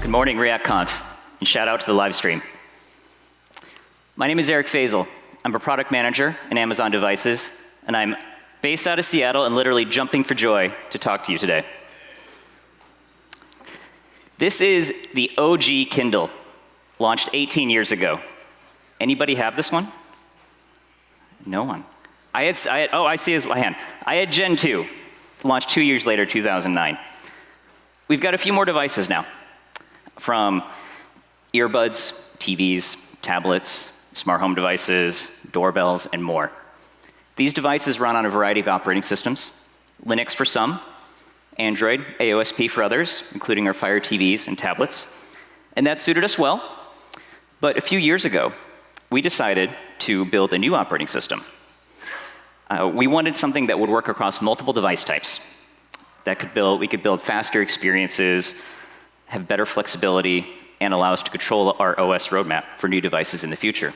Good morning, ReactConf, and shout out to the live stream. My name is Eric Faisal. I'm a product manager in Amazon Devices, and I'm based out of Seattle and literally jumping for joy to talk to you today. This is the OG Kindle, launched 18 years ago. Anybody have this one? No one. I see his hand. I had Gen 2, launched 2 years later, 2009. We've got a few more devices now, from earbuds, TVs, tablets, smart home devices, doorbells, and more. These devices run on a variety of operating systems, Linux for some, Android, AOSP for others, including our Fire TVs and tablets, and that suited us well. But a few years ago, we decided to build a new operating system. We wanted something that would work across multiple device types. We could build faster experiences, have better flexibility, and allow us to control our OS roadmap for new devices in the future.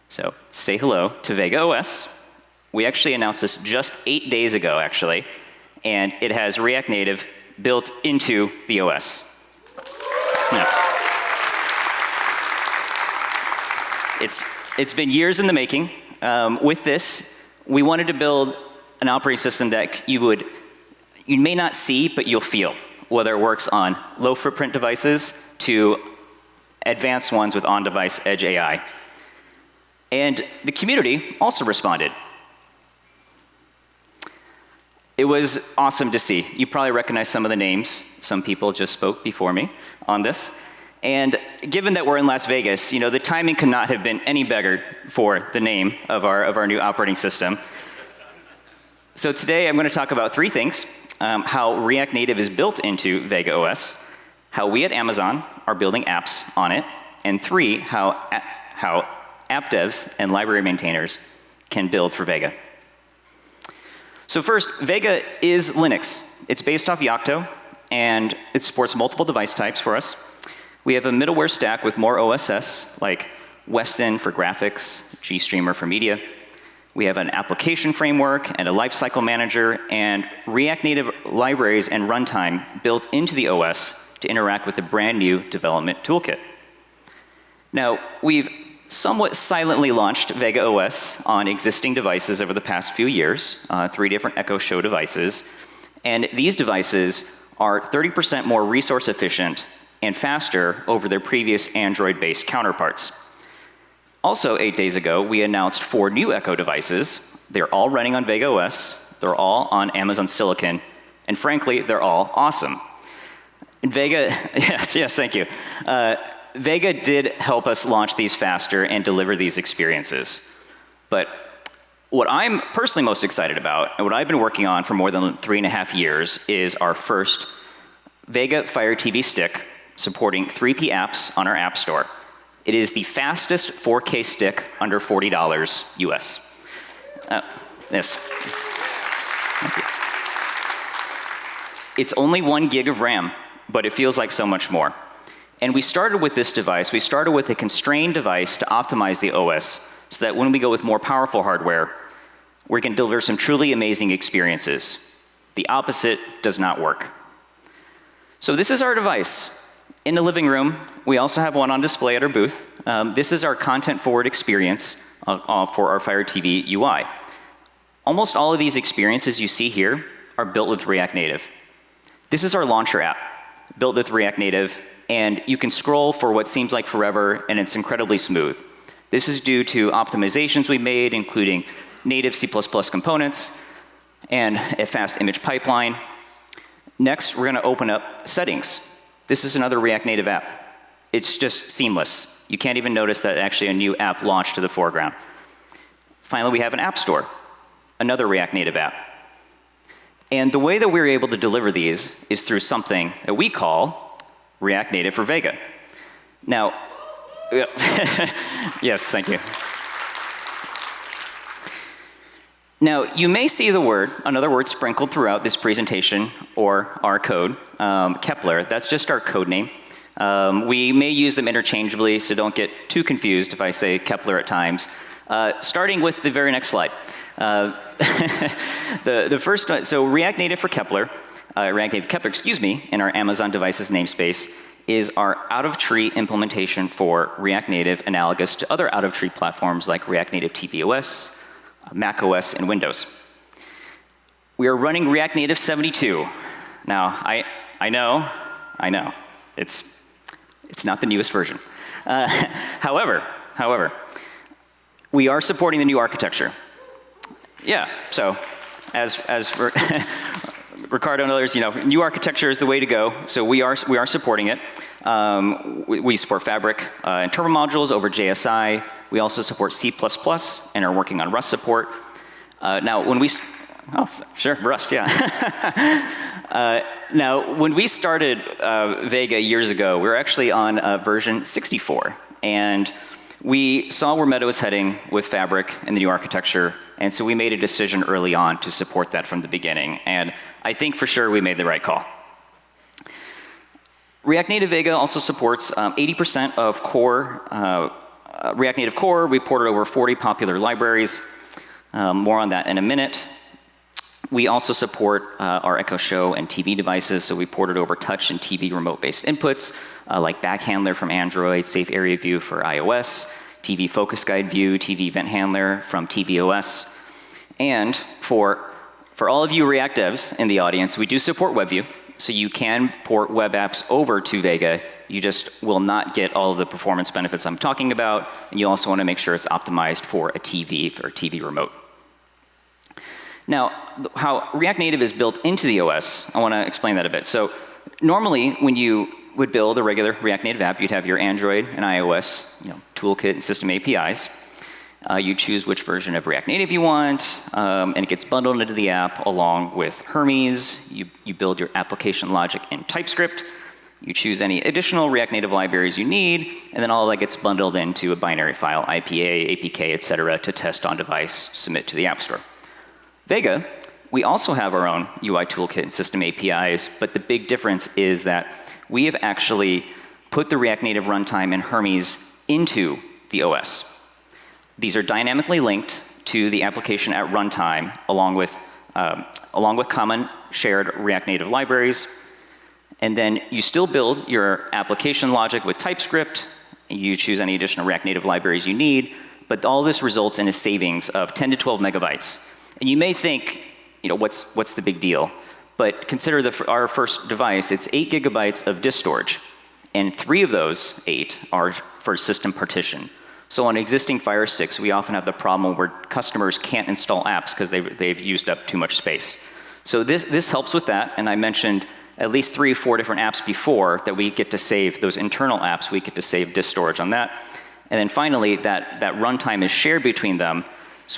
So say hello to Vega OS. We actually announced this just 8 days ago, actually, and it has React Native built into the OS. Yeah. It's been years in the making. With this, we wanted to build an operating system that you may not see, but you'll feel, whether it works on low-footprint devices to advanced ones with on-device edge AI. And the community also responded. It was awesome to see. You probably recognize some of the names. Some people just spoke before me on this. And given that we're in Las Vegas, the timing could not have been any better for the name of our new operating system. So today I'm going to talk about three things: how React Native is built into Vega OS, how we at Amazon are building apps on it, and three, how app devs and library maintainers can build for Vega. So first, Vega is Linux. It's based off Yocto, and it supports multiple device types for us. We have a middleware stack with more OSS, like Weston for graphics, GStreamer for media. We have an application framework and a lifecycle manager, and React Native libraries and runtime built into the OS to interact with the brand new development toolkit. Now, we've somewhat silently launched Vega OS on existing devices over the past few years, 3 different Echo Show devices. And these devices are 30% more resource efficient and faster over their previous Android-based counterparts. Also, 8 days ago, we announced 4 new Echo devices. They're all running on Vega OS. They're all on Amazon Silicon. And frankly, they're all awesome. And Vega, yes, thank you. Vega did help us launch these faster and deliver these experiences. But what I'm personally most excited about, and what I've been working on for more than 3.5 years, is our first Vega Fire TV stick supporting 3P apps on our App Store. It is the fastest 4K stick under $40 US. Yes. Thank you. It's only 1 gig of RAM, but it feels like so much more. And we started with this device. We started with a constrained device to optimize the OS so that when we go with more powerful hardware, we can deliver some truly amazing experiences. The opposite does not work. So this is our device. In the living room, we also have one on display at our booth. This is our content-forward experience for our Fire TV UI. Almost all of these experiences you see here are built with React Native. This is our launcher app, built with React Native, and you can scroll for what seems like forever, and it's incredibly smooth. This is due to optimizations we made, including native C++ components and a fast image pipeline. Next, we're going to open up settings. This is another React Native app. It's just seamless. You can't even notice that actually a new app launched to the foreground. Finally, we have an App Store, another React Native app. And the way that we're able to deliver these is through something that we call React Native for Vega. Now, yes, thank you. Now, you may see another word sprinkled throughout this presentation or our code, Kepler. That's just our code name. We may use them interchangeably, so don't get too confused if I say Kepler at times. Starting with the very next slide. The first one, so React Native for Kepler, React Native Kepler, in our Amazon Devices namespace is our out-of-tree implementation for React Native, analogous to other out-of-tree platforms like React Native tvOS, Mac OS, and Windows. We are running React Native 72. Now, I know, it's not the newest version. However, we are supporting the new architecture. Yeah, so as Ricardo and others, new architecture is the way to go. So we are supporting it. We support Fabric and Turbo modules over JSI. We also support C++ and are working on Rust support. Now, when we sure, Rust, yeah. Now, when we started Vega years ago, we were actually on version 64, and we saw where Meta was heading with Fabric and the new architecture, and so we made a decision early on to support that from the beginning, and I think for sure we made the right call. React Native Vega also supports 80% of core React Native Core. We ported over 40 popular libraries. More on that in a minute. We also support our Echo Show and TV devices, so we ported over touch and TV remote-based inputs, like Back Handler from Android, Safe Area View for iOS, TV Focus Guide View, TV Event Handler from tvOS. And for all of you React devs in the audience, we do support WebView, so you can port web apps over to Vega. You just will not get all of the performance benefits I'm talking about, and you also want to make sure it's optimized for a TV or TV remote. Now, how React Native is built into the OS, I want to explain that a bit. So normally, when you would build a regular React Native app, you'd have your Android and iOS, toolkit and system APIs. You choose which version of React Native you want, and it gets bundled into the app along with Hermes. You build your application logic in TypeScript. You choose any additional React Native libraries you need, and then all that gets bundled into a binary file, IPA, APK, et cetera, to test on device, submit to the App Store. Vega, we also have our own UI toolkit and system APIs, but the big difference is that we have actually put the React Native runtime and Hermes into the OS. These are dynamically linked to the application at runtime, along with common shared React Native libraries. And then you still build your application logic with TypeScript. You choose any additional React Native libraries you need, but all this results in a savings of 10 to 12 megabytes. And you may think, what's the big deal? But consider our first device, it's 8 gigabytes of disk storage, and 3 of those 8 are for system partition. So on existing Fire Sticks, we often have the problem where customers can't install apps because they've used up too much space. So this helps with that, and I mentioned at least 3 or 4 different apps before that we get to save, those internal apps, we get to save disk storage on that. And then finally, that runtime is shared between them,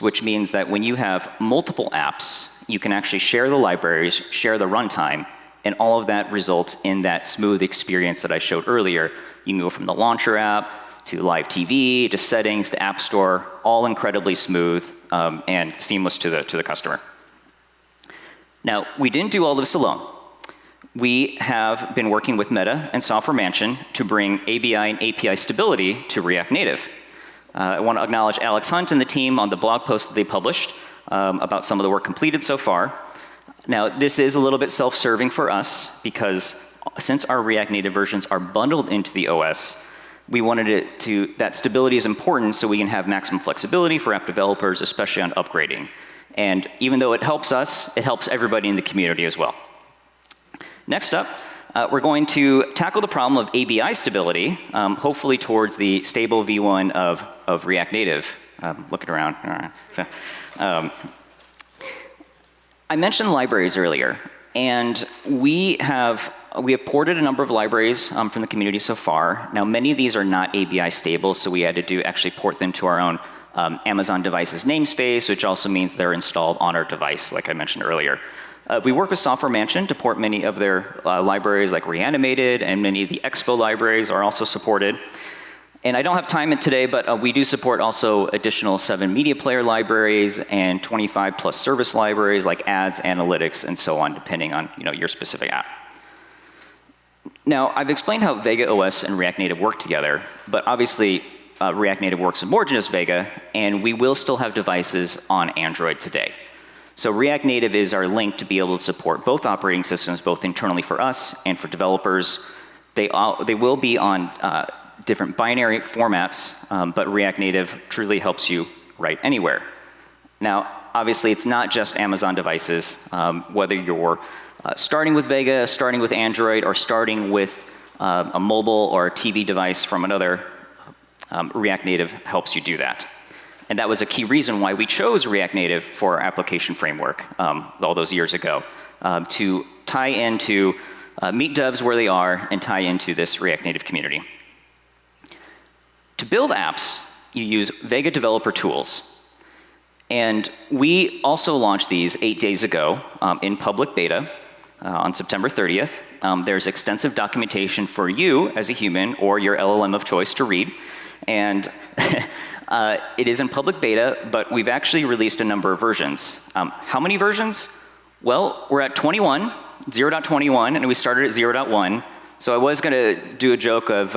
which means that when you have multiple apps, you can actually share the libraries, share the runtime, and all of that results in that smooth experience that I showed earlier. You can go from the launcher app to live TV, to settings, to App Store, all incredibly smooth and seamless to the customer. Now, we didn't do all this alone. We have been working with Meta and Software Mansion to bring ABI and API stability to React Native. I want to acknowledge Alex Hunt and the team on the blog post that they published about some of the work completed so far. Now, this is a little bit self-serving for us because since our React Native versions are bundled into the OS, we wanted that stability is important so we can have maximum flexibility for app developers, especially on upgrading. And even though it helps us, it helps everybody in the community as well. Next up, we're going to tackle the problem of ABI stability, hopefully towards the stable V1 of React Native. Looking around. All right. So, I mentioned libraries earlier, and we have ported a number of libraries from the community so far. Now, many of these are not ABI stable, so we had to actually port them to our own Amazon devices namespace, which also means they're installed on our device, like I mentioned earlier. We work with Software Mansion to port many of their libraries like Reanimated, and many of the Expo libraries are also supported. And I don't have time today, but we do support also additional 7 media player libraries and 25 plus service libraries like ads, analytics, and so on, depending on your specific app. Now, I've explained how Vega OS and React Native work together, but obviously React Native works with more than just Vega, and we will still have devices on Android today. So React Native is our link to be able to support both operating systems, both internally for us and for developers. They will be on different binary formats, but React Native truly helps you write anywhere. Now, obviously, it's not just Amazon devices. Whether you're starting with Vega, starting with Android, or starting with a mobile or a TV device from another, React Native helps you do that. And that was a key reason why we chose React Native for our application framework all those years ago, to tie into, meet devs where they are and tie into this React Native community. To build apps, you use Vega developer tools. And we also launched these 8 days ago in public beta on September 30th. There's extensive documentation for you as a human or your LLM of choice to read. And it is in public beta, but we've actually released a number of versions. How many versions? Well, we're at 21, 0.21, and we started at 0.1. So I was going to do a joke of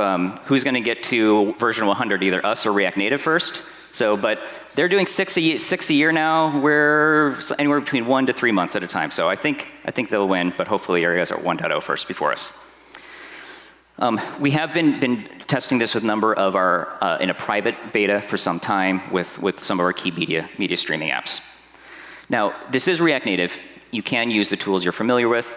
who's going to get to version 100, either us or React Native first. So, but they're doing six a year now. We're anywhere between 1 to 3 months at a time. So I think they'll win, but hopefully you guys are 1.0 first before us. We have been testing this with a number of our, in a private beta for some time with some of our key media streaming apps. Now, this is React Native. You can use the tools you're familiar with.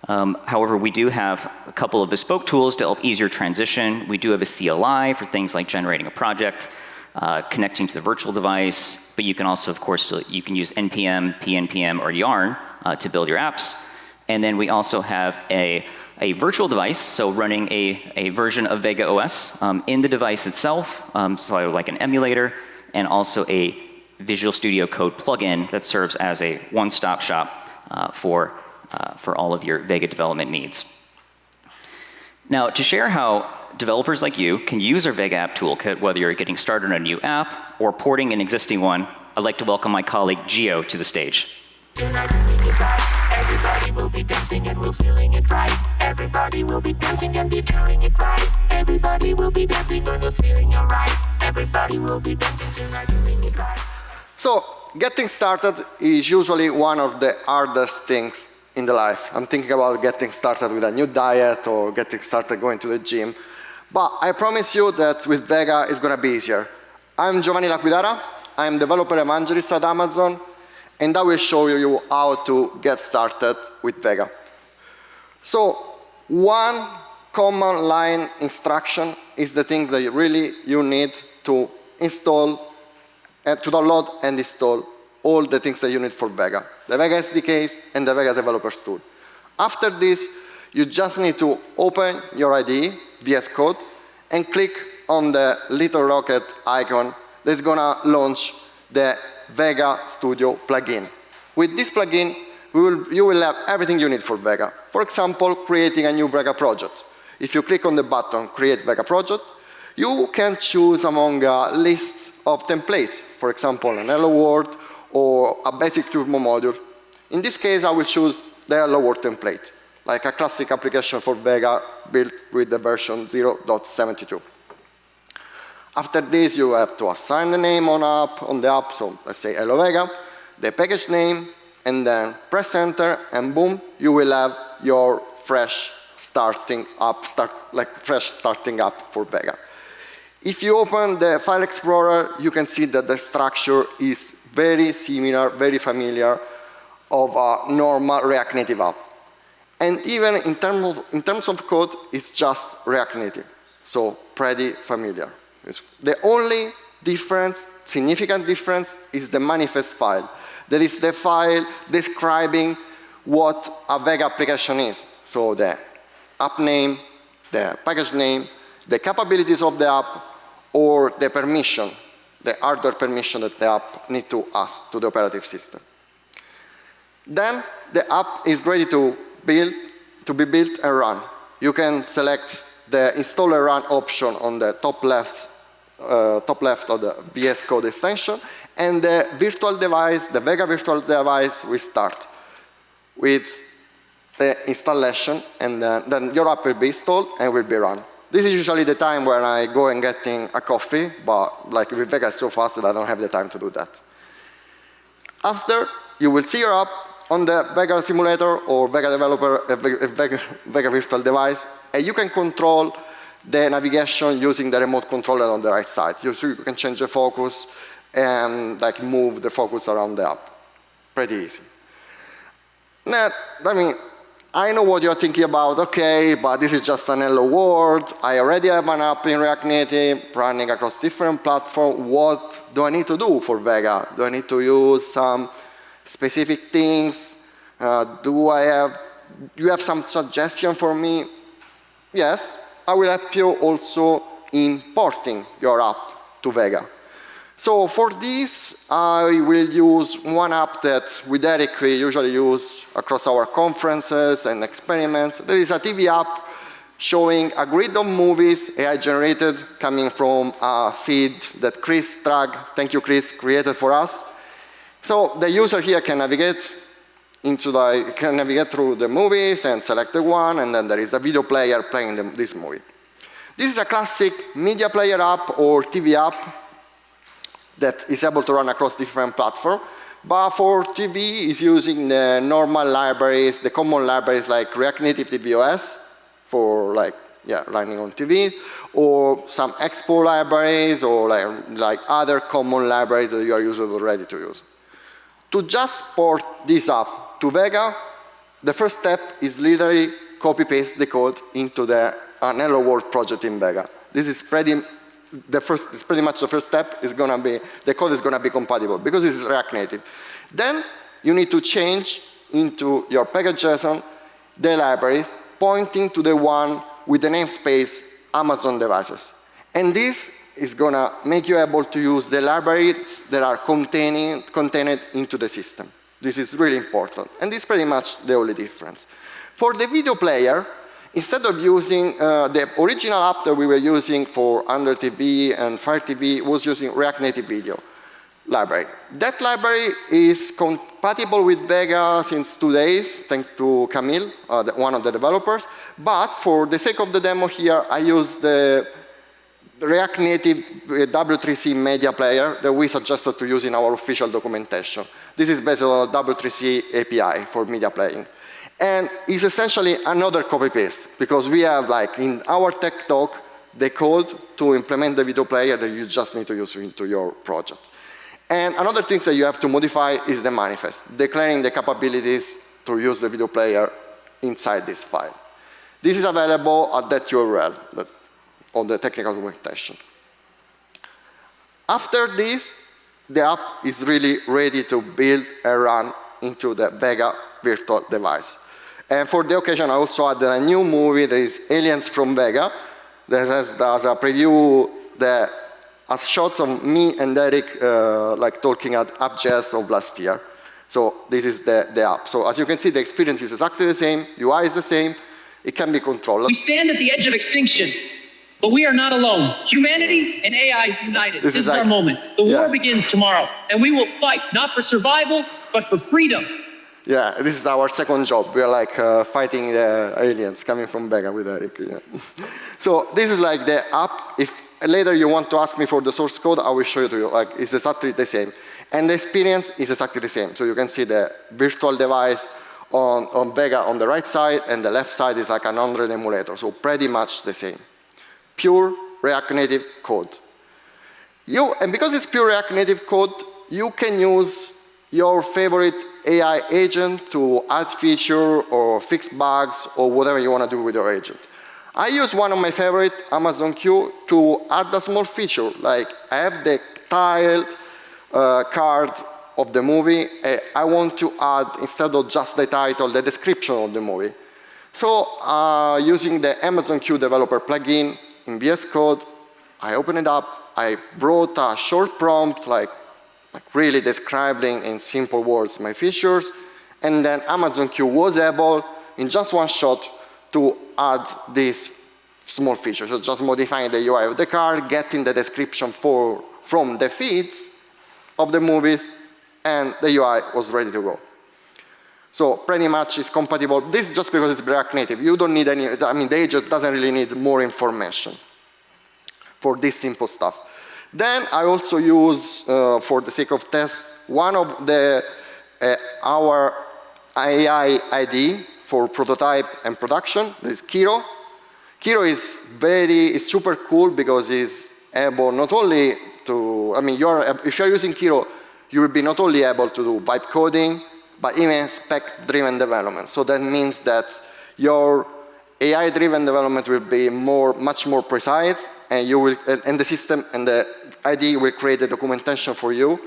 However, we do have a couple of bespoke tools to help ease your transition. We do have a CLI for things like generating a project, connecting to the virtual device, but you can also, of course, you can use NPM, PNPM, or Yarn to build your apps. And then we also have a virtual device, so running a version of Vega OS in the device itself, so like an emulator, and also a Visual Studio Code plugin that serves as a one-stop shop for all of your Vega development needs. Now, to share how developers like you can use our Vega app toolkit, whether you're getting started on a new app or porting an existing one, I'd like to welcome my colleague Gio to the stage. Everybody will be dancing and we're feeling it right. Everybody will be dancing and be feeling it right. Everybody will be dancing and we're feeling alright. Everybody will be dancing tonight, feeling it right. So, getting started is usually one of the hardest things in the life. I'm thinking about getting started with a new diet or getting started going to the gym. But I promise you that with Vega, it's going to be easier. I'm Giovanni Laquidara. I'm developer evangelist at Amazon. And I will show you how to get started with Vega. So one command line instruction is the thing that really you need to install, to download and install all the things that you need for Vega, the Vega SDKs and the Vega Developers Tool. After this, you just need to open your IDE, VS Code, and click on the little rocket icon that's going to launch the Vega Studio plugin. With this plugin, you will have everything you need for Vega. For example, creating a new Vega project. If you click on the button, Create Vega Project, you can choose among a list of templates, for example, an Hello World or a basic Turbo module. In this case, I will choose the Hello World template, like a classic application for Vega built with the version 0.72. After this, you have to assign the name on the app, so let's say Hello Vega, the package name, and then press enter, and boom, you will have your fresh starting app for Vega. If you open the File Explorer, you can see that the structure is very similar, very familiar of a normal React Native app. And even in terms of code, it's just React Native, so pretty familiar. The only difference, significant difference, is the manifest file. That is the file describing what a Vega application is. So the app name, the package name, the capabilities of the app, or the permission, the hardware permission that the app needs to ask to the operative system. Then the app is ready to be built and run. You can select the install and run option on the top left of the VS Code extension, and the virtual device, the Vega virtual device, will start with the installation, and then your app will be installed and will be run. This is usually the time when I go and getting a coffee, but like with Vega, it's so fast that I don't have the time to do that. After, you will see your app, on the Vega simulator or Vega developer, Vega virtual device, and you can control the navigation using the remote controller on the right side. You can change the focus and like move the focus around the app. Pretty easy. Now, I mean, I know what you're thinking about. Okay, but this is just an hello world. I already have an app in React Native running across different platforms. What do I need to do for Vega? Do I need to use some specific things? Do you have some suggestion for me? Yes, I will help you also in porting your app to Vega. So for this, I will use one app that with Eric we usually use across our conferences and experiments. There is a TV app showing a grid of movies, AI generated, coming from a feed that Chris Tragg, thank you Chris, created for us. So the user here can navigate through the movies and select the one, and then there is a video player playing this movie. This is a classic media player app or TV app that is able to run across different platforms. But for TV, it's using the normal libraries, the common libraries like React Native Vega OS for running on TV, or some Expo libraries, or like other common libraries that you are users already to use. To just port this app to Vega, the first step is literally copy-paste the code into the Hello World project in Vega. This is pretty much the first step. The code is going to be compatible because this is React Native. Then you need to change into your package.json the libraries pointing to the one with the namespace Amazon devices. And this is going to make you able to use the libraries that are contained into the system. This is really important. And this is pretty much the only difference. For the video player, instead of using the original app that we were using for Under TV and Fire TV was using React Native Video library. That library is compatible with Vega since 2 days, thanks to Camille, one of the developers. But for the sake of the demo here, I use the React Native W3C media player that we suggested to use in our official documentation. This is based on a W3C API for media playing. And it's essentially another copy-paste, because we have, in our tech talk, the code to implement the video player that you just need to use into your project. And another thing that you have to modify is the manifest, declaring the capabilities to use the video player inside this file. This is available at that URL on the technical documentation. After this, the app is really ready to build and run into the Vega virtual device. And for the occasion, I also added a new movie that is Aliens from Vega. That has a preview, a shot of me and Eric talking at AppJazz of last year. So this is the app. So as you can see, the experience is exactly the same. UI is the same. It can be controlled. We stand at the edge of extinction, but we are not alone. Humanity and AI united. This is our moment. The war begins tomorrow, and we will fight, not for survival, but for freedom. Yeah, this is our second job. We are fighting the aliens coming from Vega with Eric. Yeah. So this is the app. If later you want to ask me for the source code, I will show it to you. It's exactly the same. And the experience is exactly the same. So you can see the virtual device on Vega on the right side, and the left side is like an Android emulator. So pretty much the same. Pure React Native code. And because it's pure React Native code, you can use your favorite AI agent to add feature or fix bugs or whatever you want to do with your agent. I use one of my favorite, Amazon Q, to add a small feature. I have the tile card of the movie. I want to add, instead of just the title, the description of the movie. So using the Amazon Q developer plugin in VS Code, I open it up. I wrote a short prompt, really describing in simple words my features, and then Amazon Q was able, in just one shot, to add this small feature. So just modifying the UI of the car, getting the description from the feeds of the movies, and the UI was ready to go. So pretty much it's compatible. This is just because it's React Native. You don't need the agent doesn't really need more information for this simple stuff. Then I also use, for the sake of test, one of our AI IDE for prototype and production. There's Kiro. Kiro is super cool because it's able not only to, I mean, if you're using Kiro, you will be not only able to do vibe coding, but even spec-driven development. So that means that your AI-driven development will be much more precise, and the system and the IDE will create the documentation for you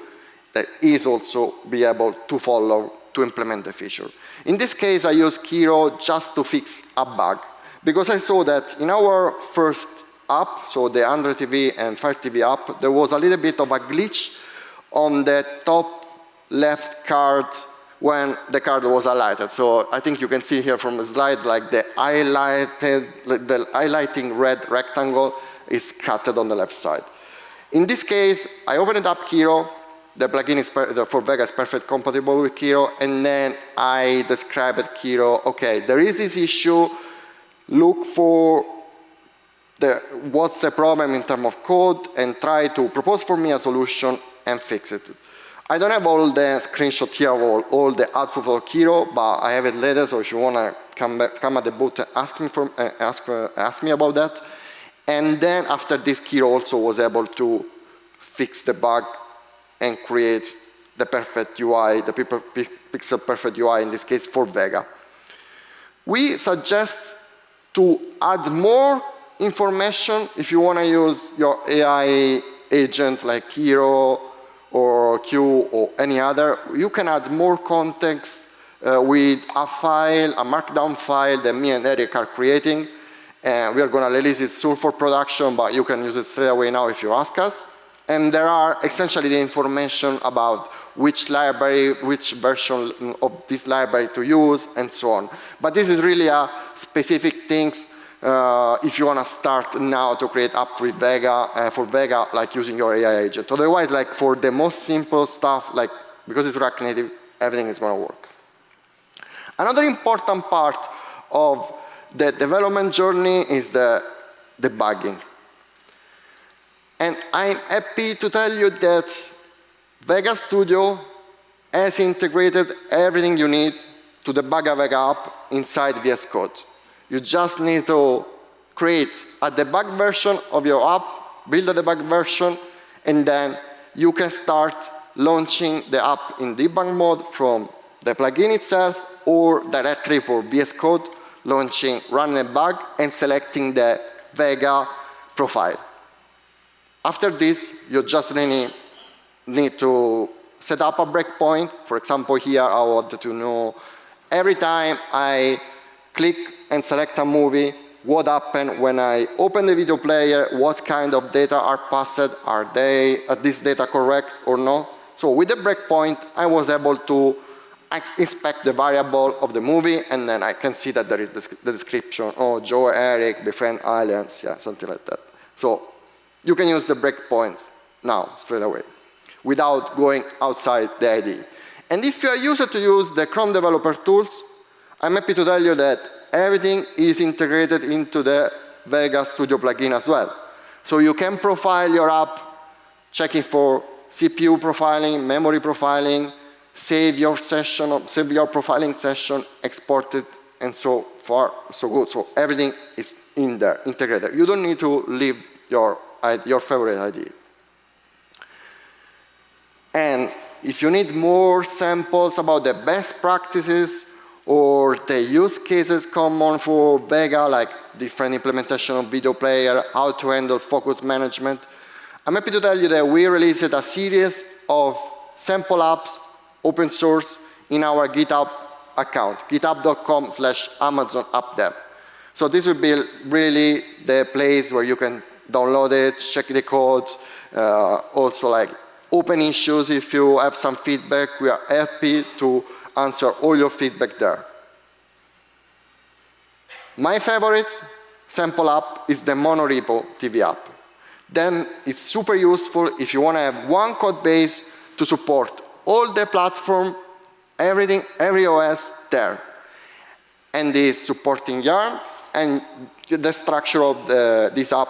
that is also be able to follow to implement the feature. In this case, I use Kiro just to fix a bug, because I saw that in our first app, so the Android TV and Fire TV app, there was a little bit of a glitch on the top left card when the card was highlighted. So I think you can see here from the slide, like the highlighting red rectangle is cut on the left side. In this case, I opened up Kiro. The plugin is for Vega is perfect compatible with Kiro, and then I described Kiro. Okay, there is this issue. Look for what's the problem in terms of code, and try to propose for me a solution and fix it. I don't have all the screenshot here of all the output of Kiro, but I have it later. So if you want to come at the booth and ask me about that. And then after this, Kiro also was able to fix the bug and create the perfect UI, the pixel perfect UI in this case for Vega. We suggest to add more information if you want to use your AI agent like Kiro or Q or any other. You can add more context with a file, a markdown file that me and Eric are creating. And we are going to release it soon for production, but you can use it straight away now if you ask us. And there are essentially the information about which library, which version of this library to use, and so on. But this is really a specific things if you want to start now to create app with Vega, for Vega, like using your AI agent. Otherwise, like for the most simple stuff, like because it's React Native, everything is going to work. Another important part of the development journey is the debugging. And I'm happy to tell you that Vega Studio has integrated everything you need to debug a Vega app inside VS Code. You just need to create a debug version of your app, build a debug version, and then you can start launching the app in debug mode from the plugin itself or directly for VS Code, launching run a bug and selecting the Vega profile. After this, you just need to set up a breakpoint. For example, here I want to know every time I click and select a movie, what happened when I open the video player, what kind of data are passed, are this data correct or no? So with the breakpoint, I was able to inspect the variable of the movie, and then I can see that there is the description, oh, Joe, Eric, befriend aliens, yeah, something like that. So you can use the breakpoints now, straight away, without going outside the IDE. And if you are used to use the Chrome developer tools, I'm happy to tell you that everything is integrated into the Vega Studio plugin as well. So you can profile your app, checking for CPU profiling, memory profiling, save your profiling session, export it, and so far, so good. So everything is in there, integrated. You don't need to leave your favorite IDE. And if you need more samples about the best practices or the use cases common for Vega, like different implementation of video player, how to handle focus management, I'm happy to tell you that we released a series of sample apps, open source, in our GitHub account, github.com/AmazonAppDev. So this will be really the place where you can download it, check the code, also like open issues. If you have some feedback, we are happy to answer all your feedback there. My favorite sample app is the monorepo TV app. Then it's super useful if you want to have one code base to support all the platform, everything, every OS there. And it's supporting Yarn, and the structure of this app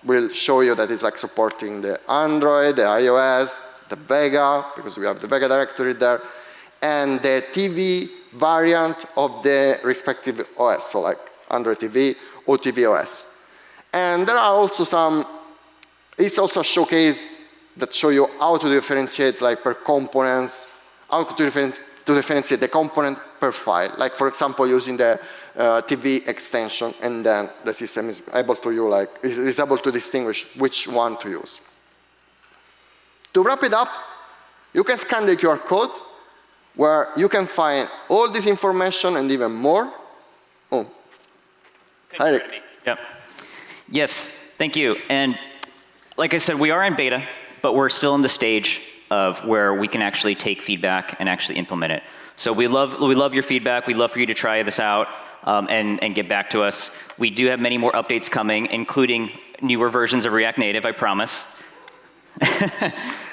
will show you that it's like supporting the Android, the iOS, the Vega, because we have the Vega directory there, and the TV variant of the respective OS, so like Android TV or TV OS. And there are also some, it's also a showcase that show you how to differentiate like per components, how to differentiate the component per file. Like for example, using the TV extension, and then the system is able to is able to distinguish which one to use. To wrap it up, you can scan the QR code where you can find all this information and even more. Oh, hi, Rick. Yep. Yes, thank you. And like I said, we are in beta, but we're still in the stage of where we can actually take feedback and actually implement it. So we love your feedback. We'd love for you to try this out and get back to us. We do have many more updates coming, including newer versions of React Native, I promise.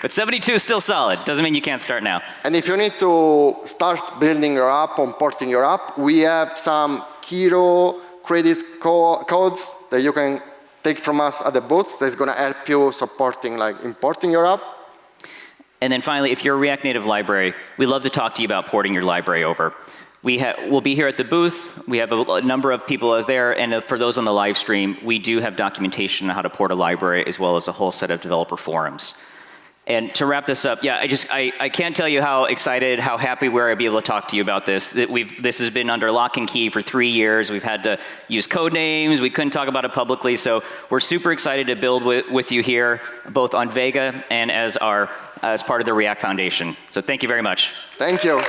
But 72 is still solid. Doesn't mean you can't start now. And if you need to start building your app or porting your app, we have some Kiro credit codes that you can take from us at the booth that's going to help you supporting like importing your app. And then finally, if you're a React Native library, we'd love to talk to you about porting your library over. We'll be here at the booth. We have a number of people out there, and for those on the live stream, we do have documentation on how to port a library, as well as a whole set of developer forums. And to wrap this up, yeah, I can't tell you how excited, how happy we are to be able to talk to you about this. This has been under lock and key for 3 years. We've had to use code names. We couldn't talk about it publicly. So we're super excited to build with you here, both on Vega and as part of the React Foundation. So thank you very much. Thank you.